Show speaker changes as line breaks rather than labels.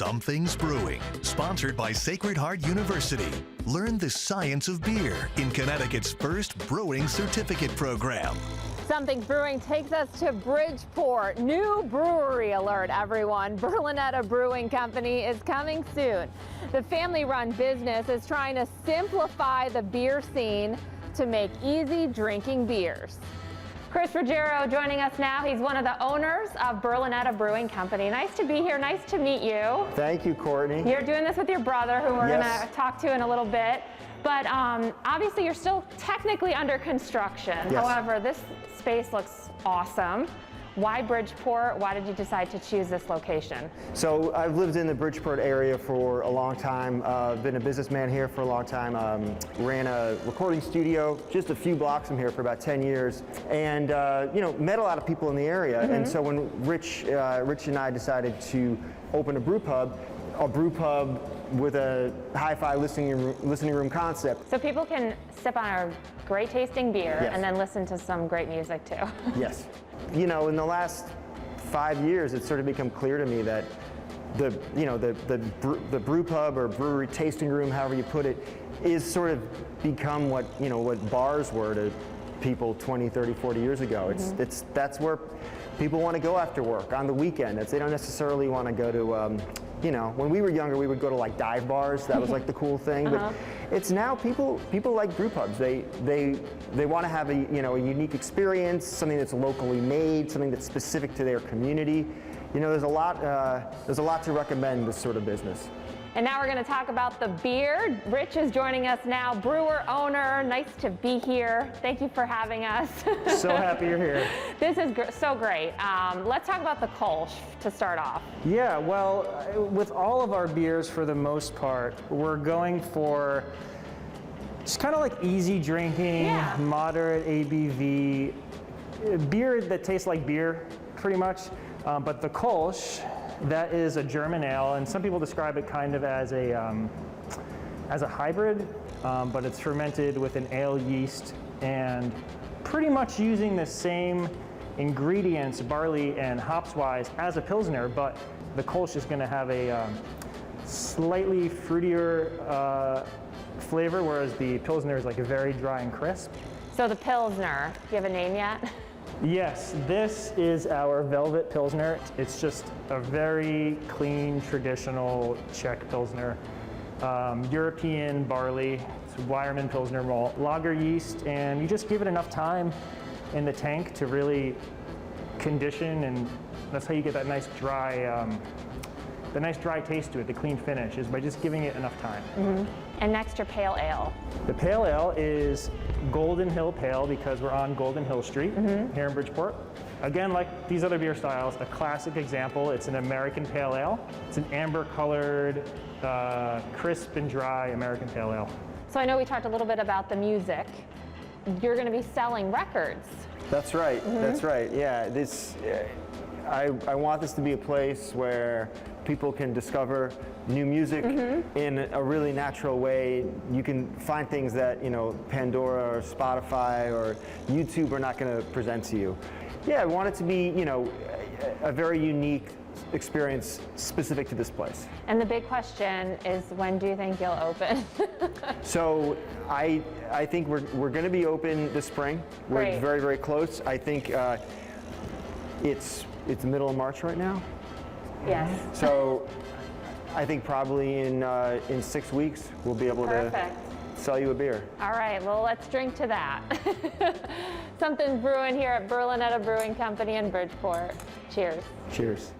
Something's Brewing, sponsored by Sacred Heart University. Learn the science of beer in Connecticut's first brewing certificate program.
Something's Brewing takes us to Bridgeport. New brewery alert, everyone. Berlinetta Brewing Company is coming soon. The family-run business is trying to simplify the beer scene to make easy drinking beers. Chris Ruggiero joining us now. He's one of the owners of Berlinetta Brewing Company. Nice to be here. Nice to meet you.
Thank you, Courtney.
You're doing this with your brother, who we're
Yes.
going to talk to in a little bit. But obviously, you're still technically under construction.
Yes.
However, this space looks awesome. Why Bridgeport? Why did you decide to choose this location?
So I've lived in the Bridgeport area for a long time. Been a businessman here for a long time. Ran a recording studio just a few blocks from here for about 10 years, and met a lot of people in the area. And so when Rich and I decided to open a brew pub with a hi-fi listening room concept.
So people can sip on a great tasting beer
Yes.
and then listen to some great music too.
Yes. In the last 5 years, it's sort of become clear to me that the brew pub or brewery tasting room, however you put it, is sort of become what bars were to people 20, 30, 40 years ago. That's where people want to go after work on the weekend. They don't necessarily want to go to when we were younger, we would go to like dive bars. That was like the cool thing. But it's now people like brew pubs. They want to have a unique experience, something that's locally made, something that's specific to their community. There's a lot to recommend this sort of business.
And now we're going to talk about the beer. Rich is joining us now, brewer, owner. Nice to be here. Thank you for having us.
So happy you're here.
This is so great. Let's talk about the Kolsch to start off.
Yeah, well, with all of our beers, for the most part, we're going for just kind of like easy drinking, moderate ABV, beer that tastes like beer, pretty much. But the Kolsch, that is a German ale, and some people describe it kind of as a hybrid, but it's fermented with an ale yeast and pretty much using the same ingredients, barley and hops-wise, as a Pilsner, but the Kolsch is going to have a slightly fruitier flavor, whereas the Pilsner is like a very dry and crisp.
So the Pilsner, do you have a name yet?
Yes, this is our Velvet Pilsner. It's just a very clean, traditional Czech Pilsner. European barley, it's Weyermann Pilsner malt, lager yeast, and you just give it enough time in the tank to really condition, and that's how you get that nice dry taste to it, the clean finish, is by just giving it enough time.
And next, your pale ale.
The pale ale is Golden Hill Pale because we're on Golden Hill Street here in Bridgeport. Again, like these other beer styles, a classic example. It's an American pale ale. It's an amber-colored, crisp and dry American pale ale.
So I know we talked a little bit about the music. You're going to be selling records.
That's right. That's right. Yeah. I want this to be a place where people can discover new music in a really natural way. You can find things that Pandora or Spotify or YouTube are not going to present to you. Yeah, I want it to be a very unique experience specific to this place.
And the big question is, when do you think you'll open?
So I think we're going to be open this spring. We're
Great.
very, very close. I think it's the middle of March right now.
Yes.
So I think probably in 6 weeks we'll be able
Perfect.
to sell you a beer.
All right, well, let's drink to that. Something's brewing here at Berlinetta Brewing Company in Bridgeport. Cheers.
Cheers.